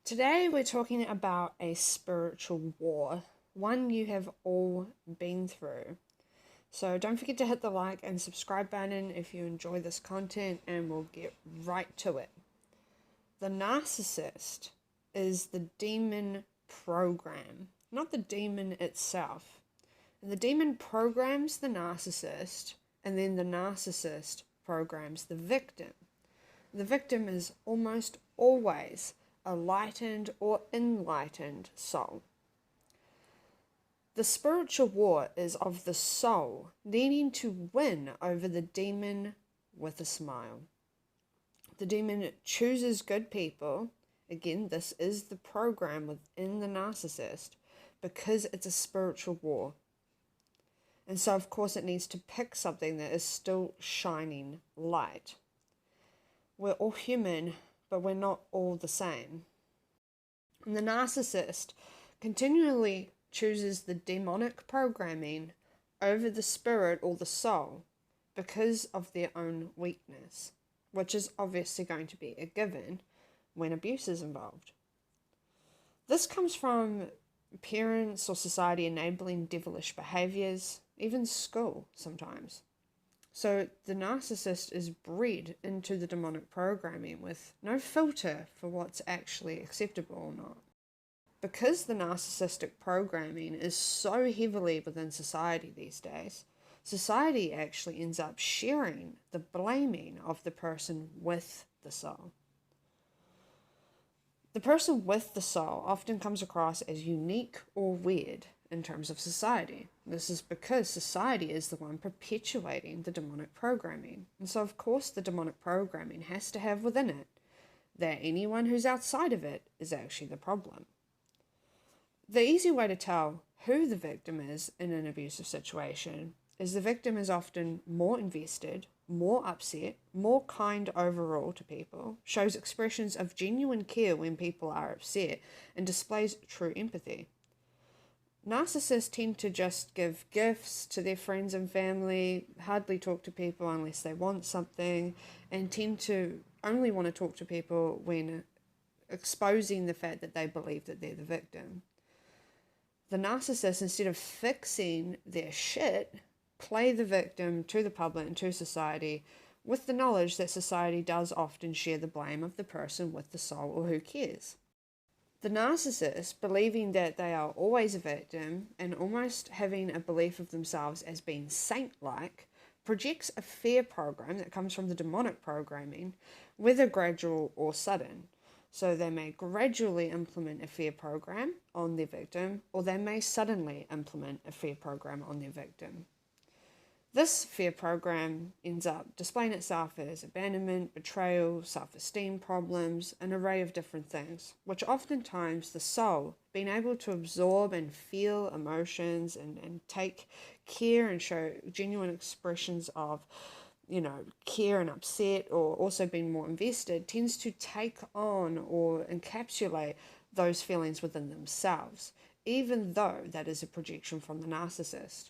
Today we're talking about a spiritual war, one you have all been through. So don't forget to hit the like and subscribe button if you enjoy this content, and we'll get right to it. The narcissist is the demon program, not the demon itself. And the demon programs the narcissist, and then the narcissist programs the victim. The victim is almost always a lightened or enlightened soul. The spiritual war is of the soul needing to win over the demon with a smile. The demon chooses good people. Again, this is the program within the narcissist because it's a spiritual war. And so, of course, it needs to pick something that is still shining light. We're all human, but we're not all the same. And the narcissist continually chooses the demonic programming over the spirit or the soul because of their own weakness, which is obviously going to be a given when abuse is involved. This comes from parents or society enabling devilish behaviors, even school sometimes. So the narcissist is bred into the demonic programming with no filter for what's actually acceptable or not. Because the narcissistic programming is so heavily within society these days, society actually ends up sharing the blaming of the person with the soul. The person with the soul often comes across as unique or weird in terms of society. This is because society is the one perpetuating the demonic programming. And so, of course, the demonic programming has to have within it that anyone who's outside of it is actually the problem. The easy way to tell who the victim is in an abusive situation is the victim is often more invested, more upset, more kind overall to people, shows expressions of genuine care when people are upset, and displays true empathy. Narcissists tend to just give gifts to their friends and family, hardly talk to people unless they want something, and tend to only want to talk to people when exposing the fact that they believe that they're the victim. The narcissist, instead of fixing their shit, play the victim to the public and to society with the knowledge that society does often share the blame of the person with the soul or who cares. The narcissist, believing that they are always a victim and almost having a belief of themselves as being saint-like, projects a fear program that comes from the demonic programming, whether gradual or sudden. So they may gradually implement a fear program on their victim, or they may suddenly implement a fear program on their victim. This fear program ends up displaying itself as abandonment, betrayal, self-esteem problems, an array of different things, which oftentimes the soul, being able to absorb and feel emotions and take care and show genuine expressions of care and upset, or also being more invested, tends to take on or encapsulate those feelings within themselves, even though that is a projection from the narcissist.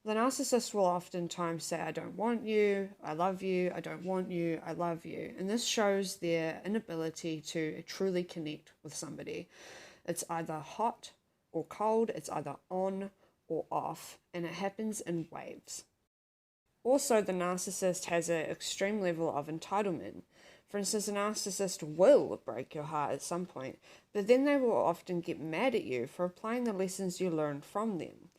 The narcissist will oftentimes say, I don't want you, I love you, I don't want you, I love you. And this shows their inability to truly connect with somebody. It's either hot or cold, it's either on or off, and it happens in waves. Also, the narcissist has an extreme level of entitlement. For instance, a narcissist will break your heart at some point, but then they will often get mad at you for applying the lessons you learned from them.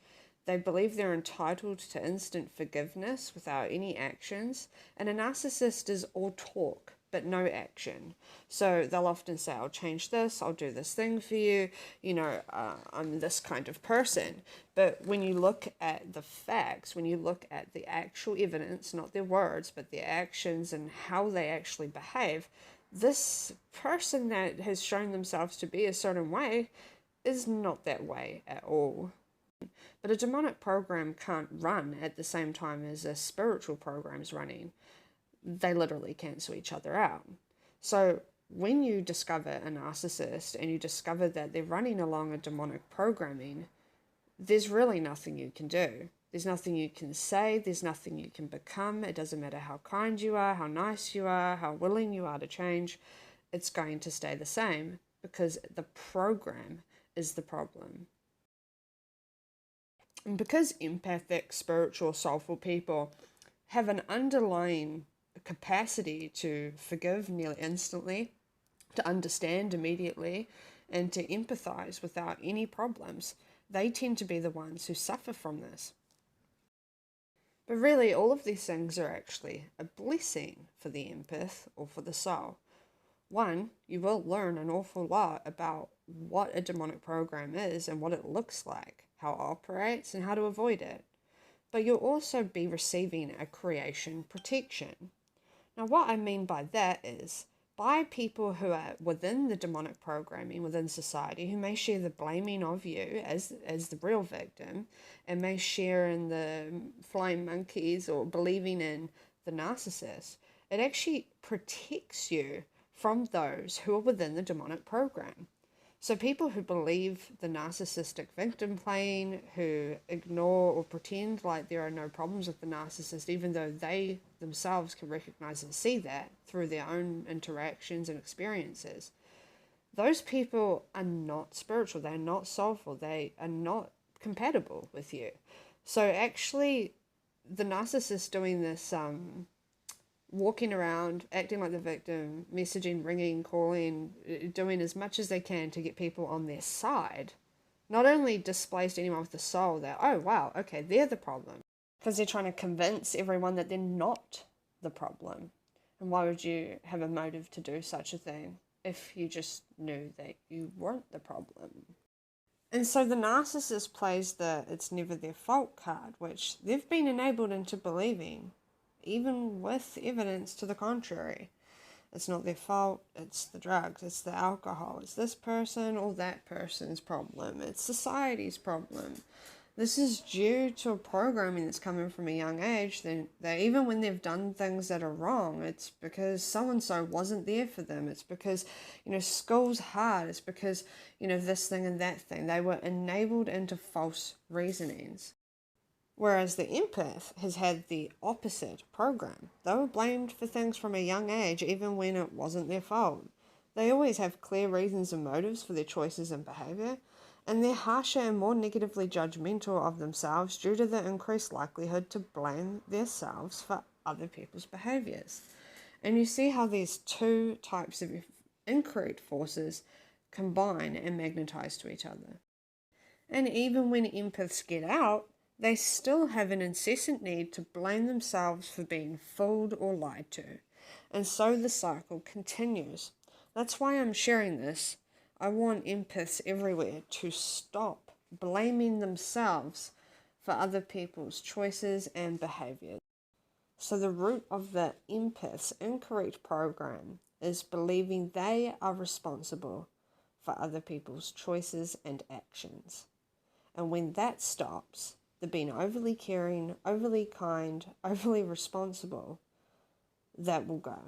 They believe they're entitled to instant forgiveness without any actions, and a narcissist is all talk but no action. So they'll often say, I'll change this, I'll do this thing for you, I'm this kind of person. But when you look at the facts, when you look at the actual evidence, not their words, but their actions and how they actually behave, this person that has shown themselves to be a certain way is not that way at all. But a demonic program can't run at the same time as a spiritual program is running. They literally cancel each other out. So when you discover a narcissist and you discover that they're running along a demonic programming, there's really nothing you can do. There's nothing you can say, there's nothing you can become. It doesn't matter how kind you are, how nice you are, how willing you are to change. It's going to stay the same because the program is the problem. And because empathic, spiritual, soulful people have an underlying capacity to forgive nearly instantly, to understand immediately, and to empathize without any problems, they tend to be the ones who suffer from this. But really, all of these things are actually a blessing for the empath or for the soul. One, you will learn an awful lot about what a demonic program is and what it looks like, how it operates, and how to avoid it. But you'll also be receiving a creation protection. Now, what I mean by that is, by people who are within the demonic programming within society, who may share the blaming of you as the real victim, and may share in the flying monkeys or believing in the narcissist, it actually protects you from those who are within the demonic program. So people who believe the narcissistic victim playing, who ignore or pretend like there are no problems with the narcissist, even though they themselves can recognize and see that through their own interactions and experiences, those people are not spiritual, they're not soulful, they are not compatible with you. So actually, the narcissist doing this walking around, acting like the victim, messaging, ringing, calling, doing as much as they can to get people on their side, not only displays to anyone with the soul that, oh wow, okay, they're the problem, because they're trying to convince everyone that they're not the problem. And why would you have a motive to do such a thing if you just knew that you weren't the problem? And so the narcissist plays the it's never their fault card, which they've been enabled into believing, even with evidence to the contrary. It's not their fault, it's the drugs, it's the alcohol, it's this person or that person's problem, it's society's problem. This is due to a programming that's coming from a young age, that even when they've done things that are wrong, it's because so-and-so wasn't there for them. It's because, school's hard. It's because, this thing and that thing. They were enabled into false reasonings. Whereas the empath has had the opposite program. They were blamed for things from a young age, even when it wasn't their fault. They always have clear reasons and motives for their choices and behaviour, and they're harsher and more negatively judgmental of themselves due to the increased likelihood to blame themselves for other people's behaviours. And you see how these two types of incorrect forces combine and magnetize to each other. And even when empaths get out, they still have an incessant need to blame themselves for being fooled or lied to. And so the cycle continues. That's why I'm sharing this. I want empaths everywhere to stop blaming themselves for other people's choices and behaviors. So the root of the empath's incorrect program is believing they are responsible for other people's choices and actions. And when that stops, the being overly caring, overly kind, overly responsible, that will go.